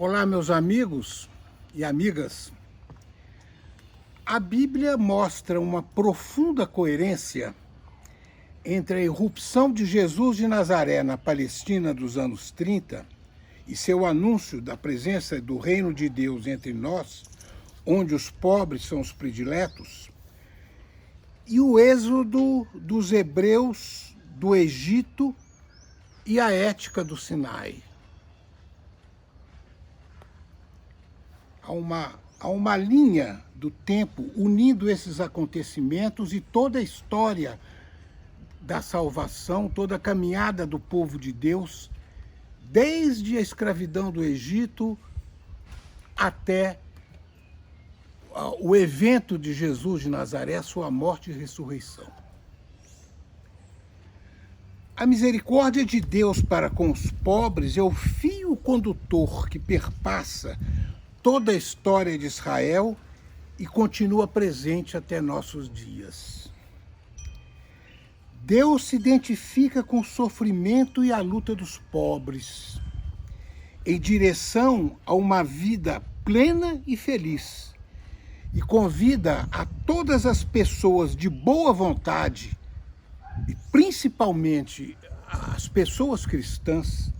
Olá, meus amigos e amigas. A Bíblia mostra uma profunda coerência entre a irrupção de Jesus de Nazaré na Palestina dos anos 30 e seu anúncio da presença do reino de Deus entre nós, onde os pobres são os prediletos, e o êxodo dos hebreus do Egito e a ética do Sinai. Há uma linha do tempo unindo esses acontecimentos e toda a história da salvação, toda a caminhada do povo de Deus, desde a escravidão do Egito até o evento de Jesus de Nazaré, sua morte e ressurreição. A misericórdia de Deus para com os pobres é o fio condutor que perpassa toda a história de Israel e continua presente até nossos dias. Deus se identifica com o sofrimento e a luta dos pobres, em direção a uma vida plena e feliz, e convida a todas as pessoas de boa vontade, e principalmente as pessoas cristãs,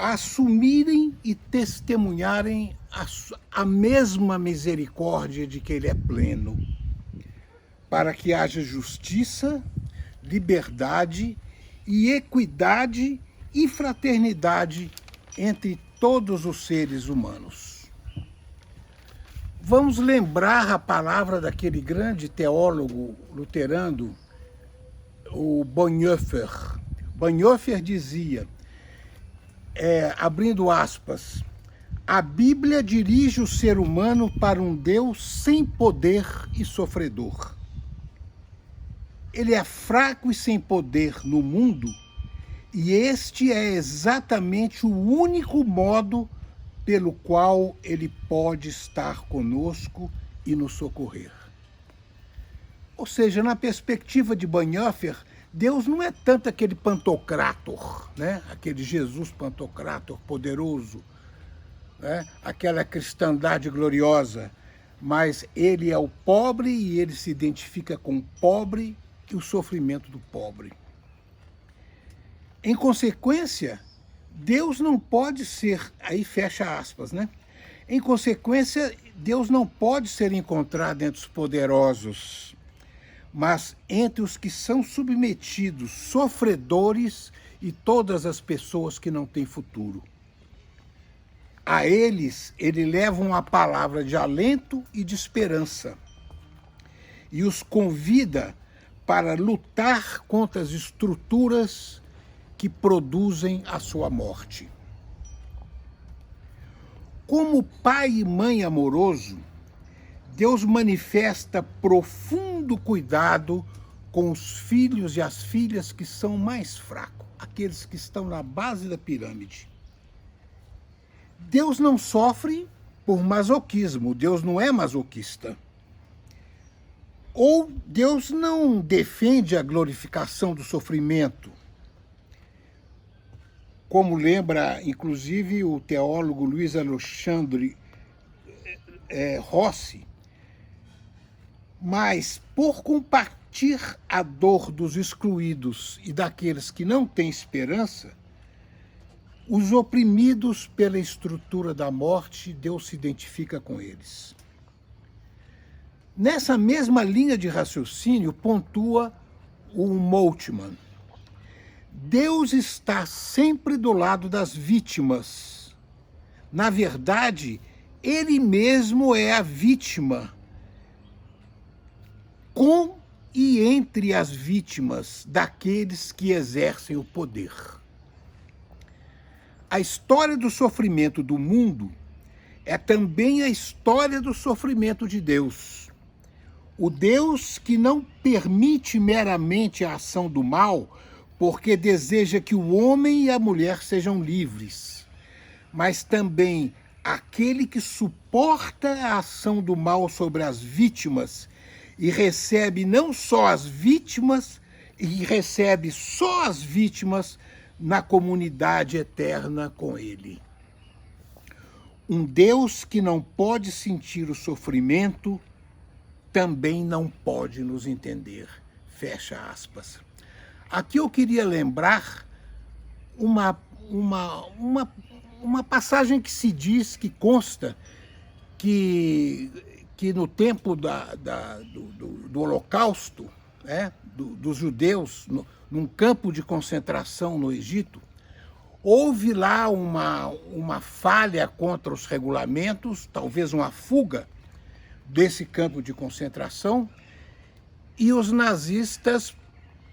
a assumirem e testemunharem a mesma misericórdia de que Ele é pleno, para que haja justiça, liberdade e equidade e fraternidade entre todos os seres humanos. Vamos lembrar a palavra daquele grande teólogo luterano, o Bonhoeffer. Bonhoeffer dizia, abrindo aspas, a Bíblia dirige o ser humano para um Deus sem poder e sofredor. Ele é fraco e sem poder no mundo, e este é exatamente o único modo pelo qual ele pode estar conosco e nos socorrer. Ou seja, na perspectiva de Bonhoeffer, Deus não é tanto aquele pantocrátor, né? Aquele Jesus pantocrátor poderoso, né? Aquela cristandade gloriosa, mas ele é o pobre e ele se identifica com o pobre e o sofrimento do pobre. Em consequência, Deus não pode ser, aí fecha aspas, né? Em consequência, Deus não pode ser encontrado entre os poderosos, mas entre os que são submetidos, sofredores e todas as pessoas que não têm futuro. A eles, ele leva uma palavra de alento e de esperança e os convida para lutar contra as estruturas que produzem a sua morte. Como pai e mãe amoroso, Deus manifesta profundo cuidado com os filhos e as filhas que são mais fracos, aqueles que estão na base da pirâmide. Deus não sofre por masoquismo, Deus não é masoquista. Ou Deus não defende a glorificação do sofrimento, como lembra, inclusive, o teólogo Luiz Alexandre Rossi, mas por compartir a dor dos excluídos e daqueles que não têm esperança, os oprimidos pela estrutura da morte, Deus se identifica com eles. Nessa mesma linha de raciocínio, pontua o Moltmann. Deus está sempre do lado das vítimas. Na verdade, Ele mesmo é a vítima, com e entre as vítimas daqueles que exercem o poder. A história do sofrimento do mundo é também a história do sofrimento de Deus. O Deus que não permite meramente a ação do mal, porque deseja que o homem e a mulher sejam livres, mas também aquele que suporta a ação do mal sobre as vítimas e recebe não só as vítimas, e recebe só as vítimas na comunidade eterna com ele. Um Deus que não pode sentir o sofrimento também não pode nos entender. Fecha aspas. Aqui eu queria lembrar uma passagem que se diz, que consta, que no tempo do Holocausto, dos judeus, num campo de concentração no Egito, houve lá uma falha contra os regulamentos, talvez uma fuga desse campo de concentração, e os nazistas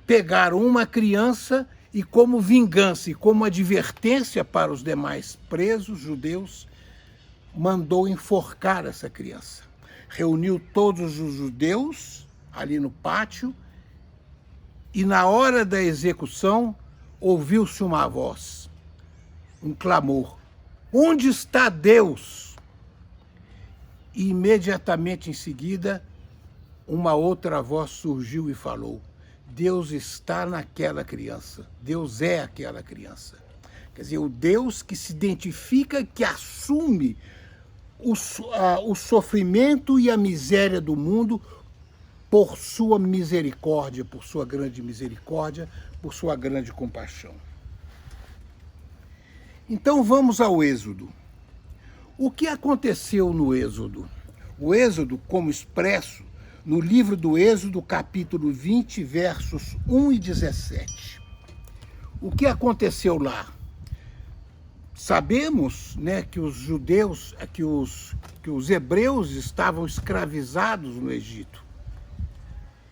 pegaram uma criança e, como vingança e como advertência para os demais presos judeus, mandou enforcar essa criança. Reuniu todos os judeus ali no pátio e, na hora da execução, ouviu-se uma voz, um clamor: onde está Deus? E imediatamente em seguida, uma outra voz surgiu e falou: Deus está naquela criança, Deus é aquela criança. Quer dizer, o Deus que se identifica, que assume o sofrimento e a miséria do mundo por sua misericórdia, por sua grande misericórdia, por sua grande compaixão. Então vamos ao Êxodo. O que aconteceu no Êxodo? O Êxodo, como expresso no livro do Êxodo, capítulo 20, versos 1 e 17. O que aconteceu lá? Sabemos, que os judeus, que os hebreus estavam escravizados no Egito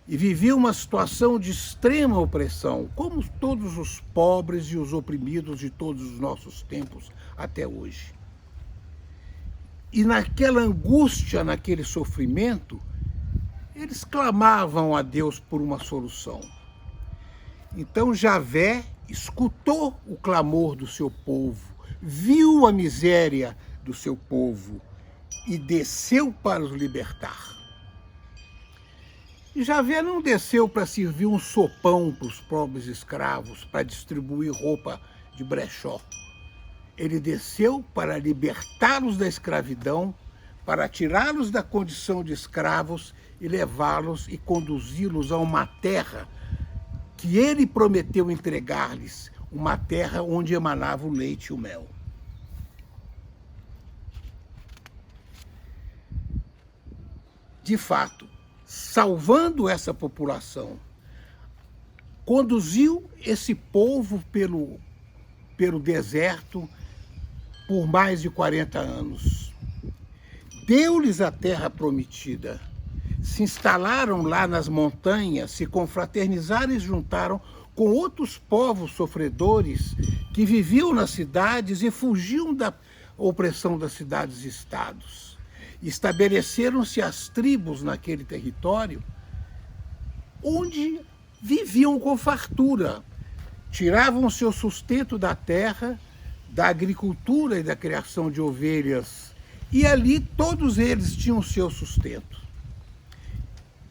e viviam uma situação de extrema opressão, como todos os pobres e os oprimidos de todos os nossos tempos até hoje. E naquela angústia, naquele sofrimento, eles clamavam a Deus por uma solução. Então Javé escutou o clamor do seu povo, viu a miséria do seu povo e desceu para os libertar. E Javé não desceu para servir um sopão para os pobres escravos, para distribuir roupa de brechó. Ele desceu para libertá-los da escravidão, para tirá-los da condição de escravos e levá-los e conduzi-los a uma terra que ele prometeu entregar-lhes, uma terra onde emanava o leite e o mel. De fato, salvando essa população, conduziu esse povo pelo deserto por mais de 40 anos. Deu-lhes a terra prometida. Se instalaram lá nas montanhas, se confraternizaram e juntaram com outros povos sofredores que viviam nas cidades e fugiam da opressão das cidades e estados. Estabeleceram-se as tribos naquele território, onde viviam com fartura, tiravam o seu sustento da terra, da agricultura e da criação de ovelhas, e ali todos eles tinham seu sustento.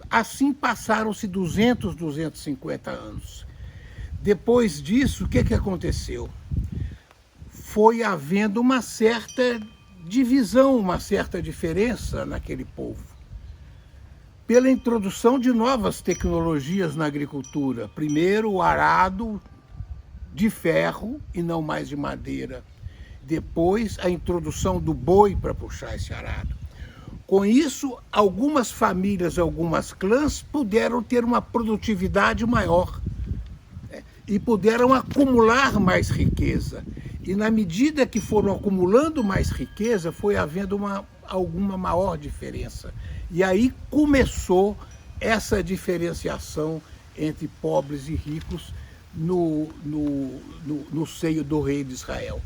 Assim passaram-se 250 anos. Depois disso, o que aconteceu? Foi havendo uma certa divisão, uma certa diferença naquele povo, pela introdução de novas tecnologias na agricultura. Primeiro, o arado de ferro e não mais de madeira. Depois, a introdução do boi para puxar esse arado. Com isso, algumas famílias, algumas clãs puderam ter uma produtividade maior, e puderam acumular mais riqueza. E na medida que foram acumulando mais riqueza, foi havendo alguma maior diferença. E aí começou essa diferenciação entre pobres e ricos no seio do rei de Israel.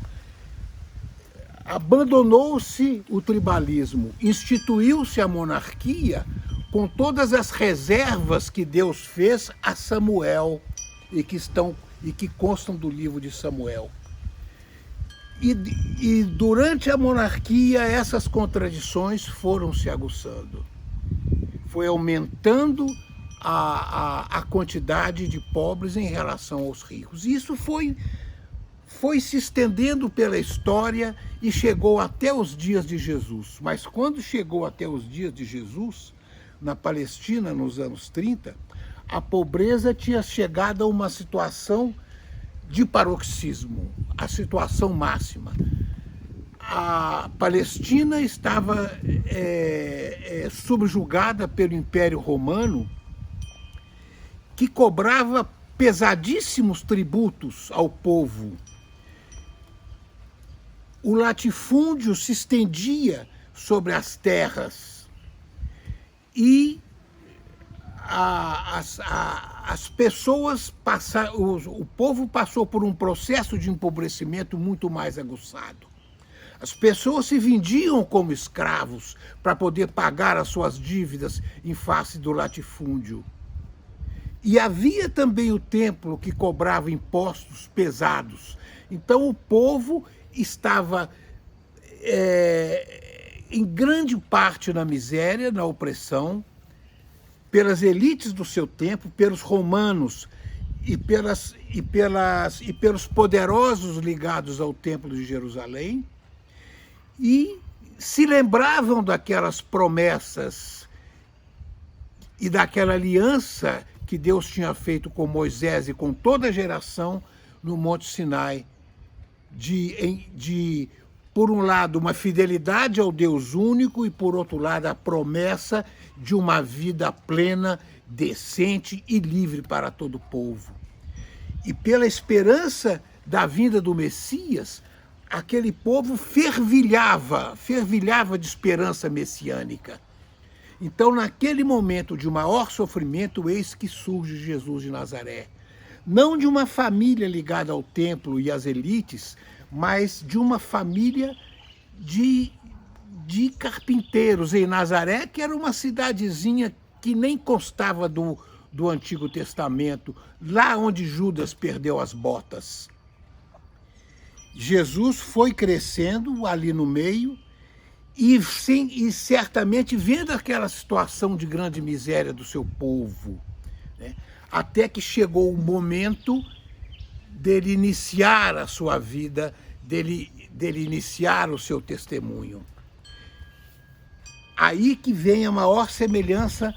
Abandonou-se o tribalismo, instituiu-se a monarquia com todas as reservas que Deus fez a Samuel e que constam do livro de Samuel. E durante a monarquia, essas contradições foram se aguçando. Foi aumentando a quantidade de pobres em relação aos ricos. E isso foi foi se estendendo pela história e chegou até os dias de Jesus. Mas quando chegou até os dias de Jesus, na Palestina, nos anos 30, a pobreza tinha chegado a uma situação de paroxismo, a situação máxima. A Palestina estava subjugada pelo Império Romano, que cobrava pesadíssimos tributos ao povo. O latifúndio se estendia sobre as terras e as pessoas o povo passou por um processo de empobrecimento muito mais aguçado. As pessoas se vendiam como escravos para poder pagar as suas dívidas em face do latifúndio. E havia também o templo que cobrava impostos pesados. Então o povo estava em grande parte na miséria, na opressão, pelas elites do seu tempo, pelos romanos e pelos poderosos ligados ao Templo de Jerusalém, e se lembravam daquelas promessas e daquela aliança que Deus tinha feito com Moisés e com toda a geração no Monte Sinai, por um lado, uma fidelidade ao Deus único e, por outro lado, a promessa de uma vida plena, decente e livre para todo o povo. E pela esperança da vinda do Messias, aquele povo fervilhava de esperança messiânica. Então, naquele momento de maior sofrimento, eis que surge Jesus de Nazaré. Não de uma família ligada ao templo e às elites, mas de uma família de carpinteiros em Nazaré, que era uma cidadezinha que nem constava do Antigo Testamento, lá onde Judas perdeu as botas. Jesus foi crescendo ali no meio e certamente vendo aquela situação de grande miséria do seu povo, né? Até que chegou o momento dele iniciar a sua vida, dele iniciar o seu testemunho. Aí que vem a maior semelhança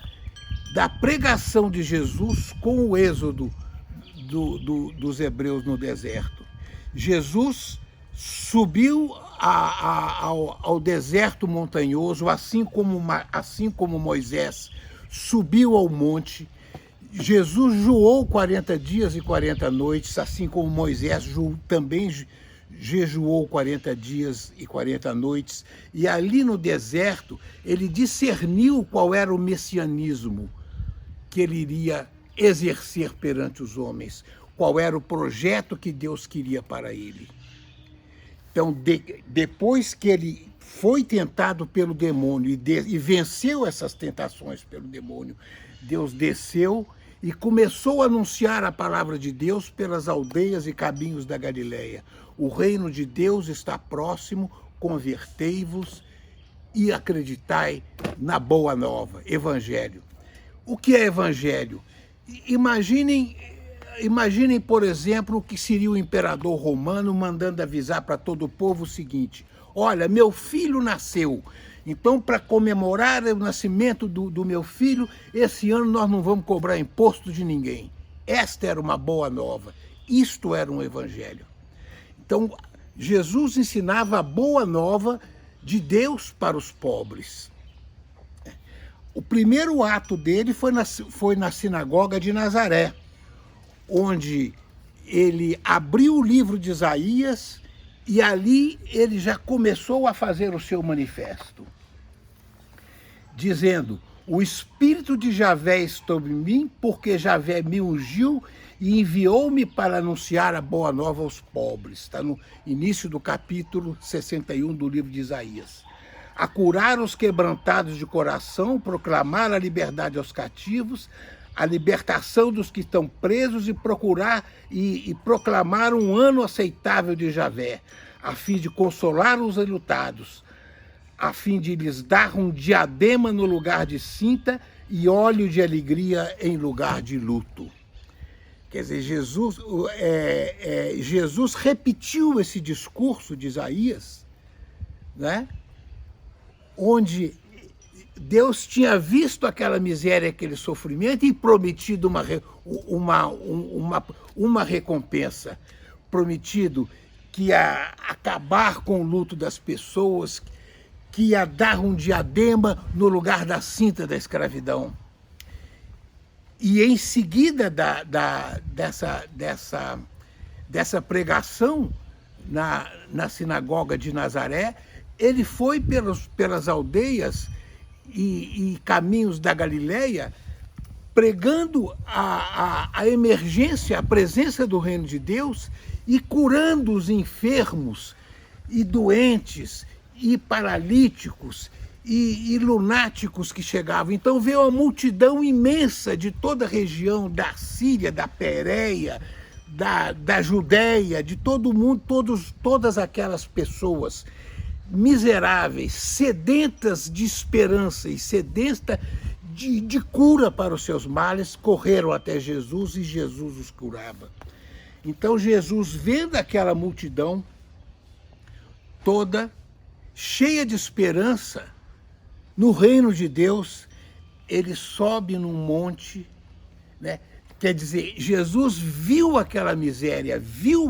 da pregação de Jesus com o êxodo dos hebreus no deserto. Jesus subiu ao deserto montanhoso, assim como Moisés subiu ao monte. Jesus jejuou 40 dias e 40 noites, assim como Moisés também jejuou 40 dias e 40 noites. E ali no deserto, ele discerniu qual era o messianismo que ele iria exercer perante os homens, qual era o projeto que Deus queria para ele. Então, depois que ele foi tentado pelo demônio e venceu essas tentações pelo demônio, Deus desceu e começou a anunciar a palavra de Deus pelas aldeias e caminhos da Galileia. O reino de Deus está próximo, convertei-vos e acreditai na boa nova, evangelho. O que é evangelho? Imaginem, por exemplo, o que seria o imperador romano mandando avisar para todo o povo o seguinte: olha, meu filho nasceu. Então, para comemorar o nascimento do meu filho, esse ano nós não vamos cobrar imposto de ninguém. Esta era uma boa nova. Isto era um evangelho. Então, Jesus ensinava a boa nova de Deus para os pobres. O primeiro ato dele foi na sinagoga de Nazaré, onde ele abriu o livro de Isaías e ali ele já começou a fazer o seu manifesto, dizendo: o Espírito de Javé está sobre mim, porque Javé me ungiu e enviou-me para anunciar a boa nova aos pobres. Está no início do capítulo 61 do livro de Isaías. A curar os quebrantados de coração, proclamar a liberdade aos cativos, a libertação dos que estão presos e proclamar um ano aceitável de Javé, a fim de consolar os enlutados, a fim de lhes dar um diadema no lugar de cinta e óleo de alegria em lugar de luto. Quer dizer, Jesus repetiu esse discurso de Isaías, né? Onde Deus tinha visto aquela miséria, aquele sofrimento e prometido uma recompensa. Prometido que ia acabar com o luto das pessoas, que ia dar um diadema no lugar da cinta da escravidão. E em seguida dessa pregação na sinagoga de Nazaré, ele foi pelas aldeias e caminhos da Galileia, pregando a emergência, a presença do reino de Deus e curando os enfermos e doentes e paralíticos e lunáticos que chegavam. Então veio uma multidão imensa de toda a região da Síria, da Pérea, da Judéia, de todo mundo, todas aquelas pessoas miseráveis, sedentas de esperança e sedentas de cura para os seus males, correram até Jesus e Jesus os curava. Então Jesus, vendo aquela multidão toda cheia de esperança no reino de Deus, ele sobe num monte, né? Quer dizer, Jesus viu aquela miséria, viu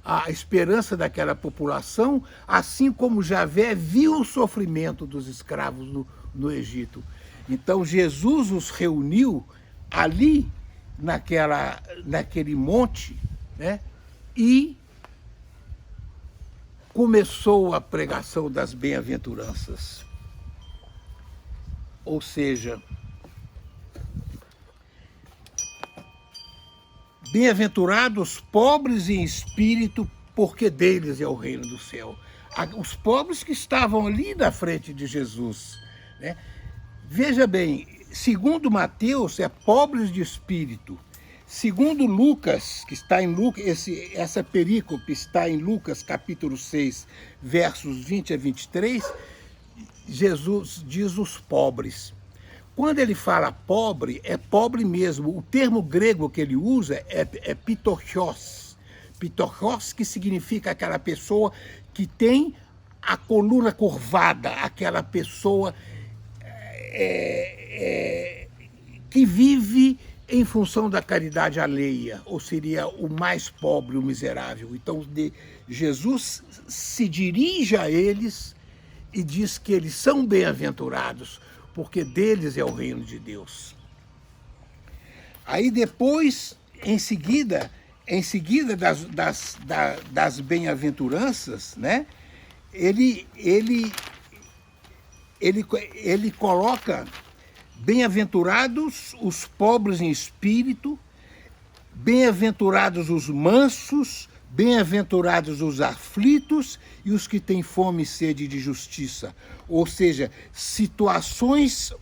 a esperança daquela população, assim como Javé viu o sofrimento dos escravos no Egito. Então Jesus os reuniu ali naquele monte, né? E começou a pregação das bem-aventuranças. Ou seja, bem-aventurados pobres em espírito, porque deles é o reino do céu. Os pobres que estavam ali na frente de Jesus, né? Veja bem, segundo Mateus, é pobres de espírito. Segundo Lucas, que está em Lucas, essa perícope está em Lucas capítulo 6, versos 20 a 23, Jesus diz os pobres. Quando ele fala pobre, é pobre mesmo. O termo grego que ele usa é pitochos. Pitochos, que significa aquela pessoa que tem a coluna curvada, aquela pessoa que vive em função da caridade alheia, ou seria o mais pobre, o miserável. Então, Jesus se dirige a eles e diz que eles são bem-aventurados, porque deles é o reino de Deus. Aí depois, em seguida das bem-aventuranças, né, ele coloca: bem-aventurados os pobres em espírito, bem-aventurados os mansos, bem-aventurados os aflitos e os que têm fome e sede de justiça. Ou seja, situações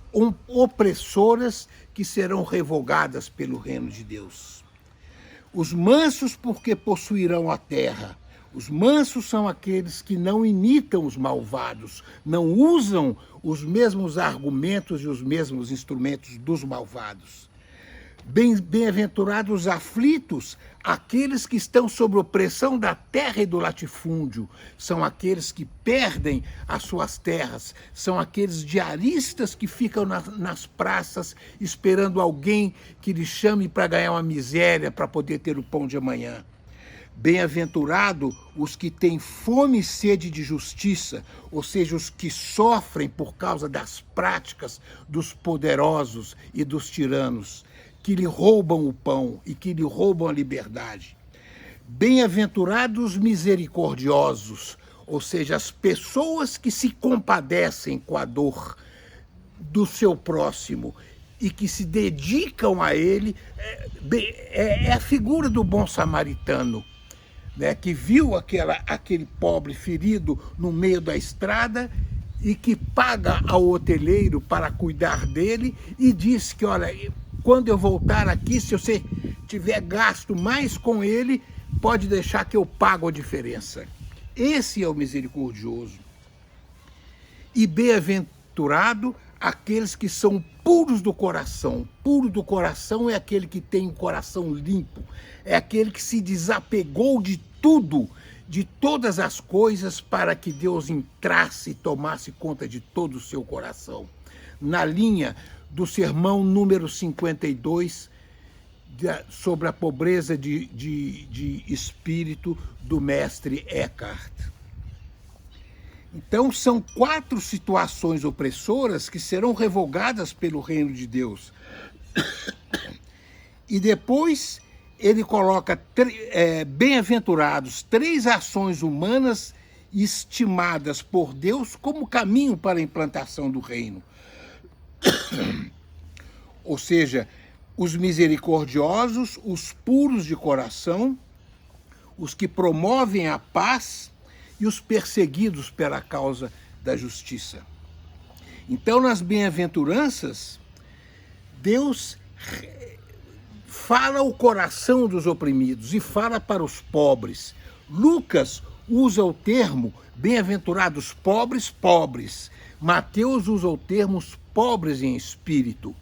opressoras que serão revogadas pelo reino de Deus. Os mansos, porque possuirão a terra. Os mansos são aqueles que não imitam os malvados, não usam os mesmos argumentos e os mesmos instrumentos dos malvados. Bem-aventurados os aflitos, aqueles que estão sob opressão da terra e do latifúndio, são aqueles que perdem as suas terras, são aqueles diaristas que ficam nas praças esperando alguém que lhes chame para ganhar uma miséria para poder ter o pão de amanhã. Bem-aventurado os que têm fome e sede de justiça, ou seja, os que sofrem por causa das práticas dos poderosos e dos tiranos, que lhe roubam o pão e que lhe roubam a liberdade. Bem-aventurados misericordiosos, ou seja, as pessoas que se compadecem com a dor do seu próximo e que se dedicam a ele. É a figura do bom samaritano, né, que viu aquele pobre ferido no meio da estrada e que paga ao hoteleiro para cuidar dele e diz que, olha, quando eu voltar aqui, se você tiver gasto mais com ele, pode deixar que eu pago a diferença. Esse é o misericordioso. E bem-aventurado aqueles que são puros do coração. Puro do coração é aquele que tem o coração limpo, é aquele que se desapegou de tudo, de todas as coisas, para que Deus entrasse e tomasse conta de todo o seu coração. Na linha do sermão número 52, sobre a pobreza de espírito, do mestre Eckhart. Então, são 4 situações opressoras que serão revogadas pelo reino de Deus. E depois ele coloca bem-aventurados, 3 ações humanas estimadas por Deus como caminho para a implantação do reino. Ou seja, os misericordiosos, os puros de coração, os que promovem a paz e os perseguidos pela causa da justiça. Então, nas bem-aventuranças, Deus fala o coração dos oprimidos e fala para os pobres. Lucas usa o termo bem-aventurados pobres, pobres. Mateus usa o termo pobres em espírito.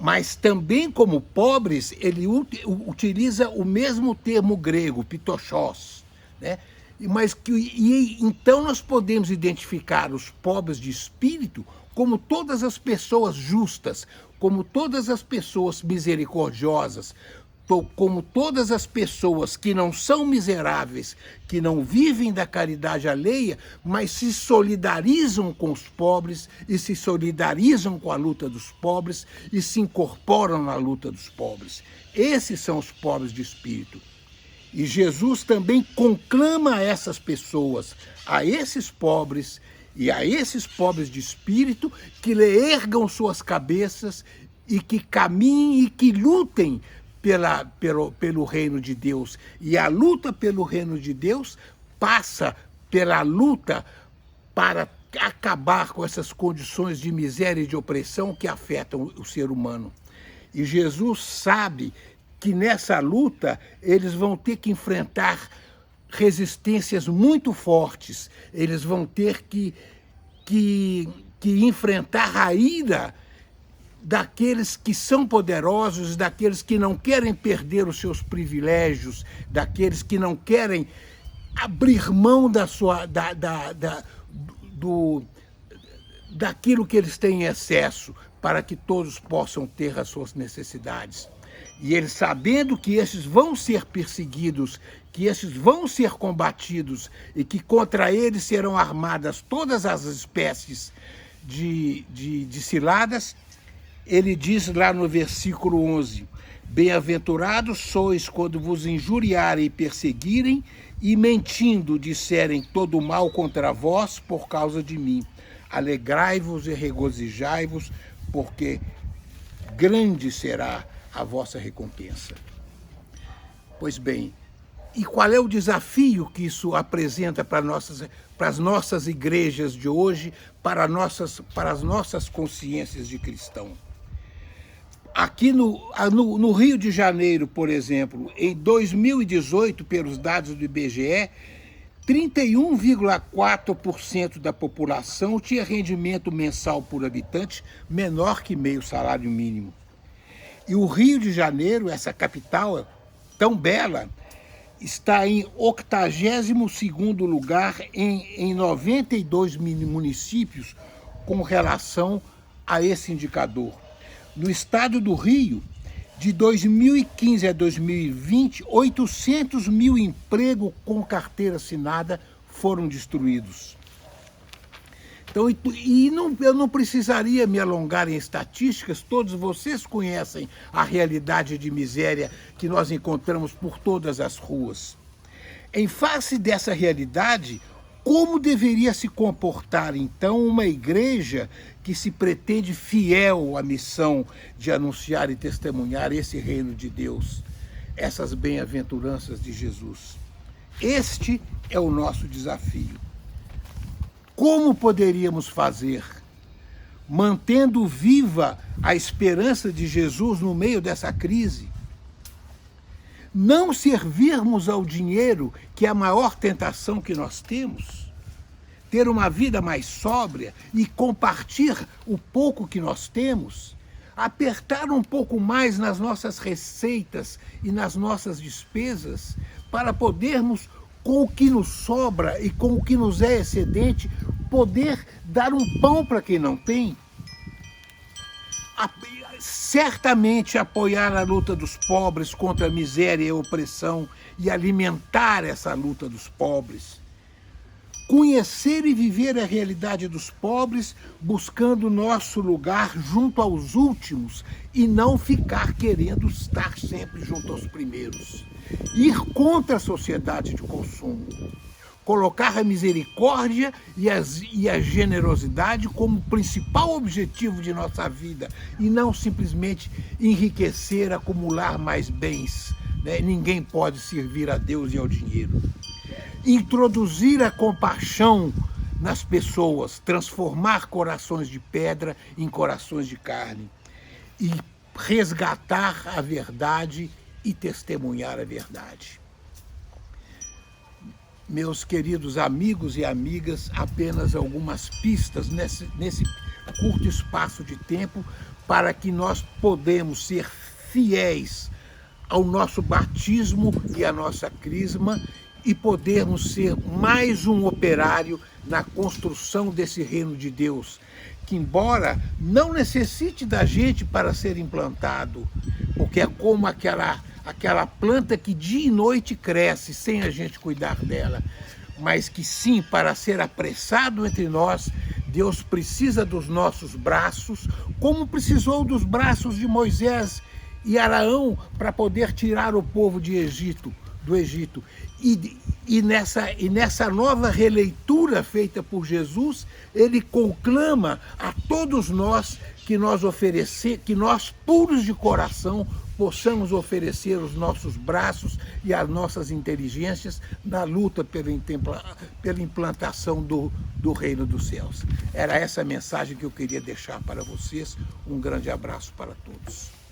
Mas também, como pobres, ele utiliza o mesmo termo grego, pitochos, né? Então nós podemos identificar os pobres de espírito como todas as pessoas justas, como todas as pessoas misericordiosas, como todas as pessoas que não são miseráveis, que não vivem da caridade alheia, mas se solidarizam com os pobres e se solidarizam com a luta dos pobres e se incorporam na luta dos pobres. Esses são os pobres de espírito. E Jesus também conclama a essas pessoas, a esses pobres e a esses pobres de espírito, que ergam suas cabeças e que caminhem e que lutem pelo reino de Deus. E a luta pelo reino de Deus passa pela luta para acabar com essas condições de miséria e de opressão que afetam o ser humano. E Jesus sabe que nessa luta eles vão ter que enfrentar resistências muito fortes, eles vão ter que enfrentar a ira daqueles que são poderosos, daqueles que não querem perder os seus privilégios, daqueles que não querem abrir mão daquilo que eles têm em excesso, para que todos possam ter as suas necessidades. E eles, sabendo que esses vão ser perseguidos, que esses vão ser combatidos e que contra eles serão armadas todas as espécies de ciladas, ele diz lá no versículo 11, bem-aventurados sois quando vos injuriarem e perseguirem e mentindo disserem todo mal contra vós por causa de mim. Alegrai-vos e regozijai-vos, porque grande será a vossa recompensa. Pois bem, e qual é o desafio que isso apresenta para as nossas igrejas de hoje, para as nossas consciências de cristão? Aqui no Rio de Janeiro, por exemplo, em 2018, pelos dados do IBGE, 31,4% da população tinha rendimento mensal por habitante menor que meio salário mínimo. E o Rio de Janeiro, essa capital tão bela, está em 82º lugar em 92 municípios com relação a esse indicador. No estado do Rio, de 2015 a 2020, 800 mil empregos com carteira assinada foram destruídos. Então, eu não precisaria me alongar em estatísticas, todos vocês conhecem a realidade de miséria que nós encontramos por todas as ruas. Em face dessa realidade, como deveria se comportar, então, uma igreja que se pretende fiel à missão de anunciar e testemunhar esse reino de Deus, essas bem-aventuranças de Jesus? Este é o nosso desafio. Como poderíamos fazer, mantendo viva a esperança de Jesus no meio dessa crise? Não servirmos ao dinheiro, que é a maior tentação que nós temos, ter uma vida mais sóbria e compartilhar o pouco que nós temos, apertar um pouco mais nas nossas receitas e nas nossas despesas, para podermos, com o que nos sobra e com o que nos é excedente, poder dar um pão para quem não tem. Certamente apoiar a luta dos pobres contra a miséria e a opressão e alimentar essa luta dos pobres. Conhecer e viver a realidade dos pobres, buscando nosso lugar junto aos últimos e não ficar querendo estar sempre junto aos primeiros. Ir contra a sociedade de consumo. Colocar a misericórdia e a generosidade como principal objetivo de nossa vida e não simplesmente enriquecer, acumular mais bens. Né? Ninguém pode servir a Deus e ao dinheiro. Introduzir a compaixão nas pessoas, transformar corações de pedra em corações de carne e resgatar a verdade e testemunhar a verdade. Meus queridos amigos e amigas, apenas algumas pistas nesse curto espaço de tempo para que nós podemos ser fiéis ao nosso batismo e à nossa crisma e podermos ser mais um operário na construção desse reino de Deus, que embora não necessite da gente para ser implantado, porque é como aquela planta que dia e noite cresce sem a gente cuidar dela, mas que sim, para ser apressado entre nós, Deus precisa dos nossos braços, como precisou dos braços de Moisés e Araão para poder tirar o povo do Egito. E nessa nova releitura feita por Jesus, ele conclama a todos nós que nós puros de coração possamos oferecer os nossos braços e as nossas inteligências na luta pela implantação do reino dos céus. Era essa a mensagem que eu queria deixar para vocês. Um grande abraço para todos.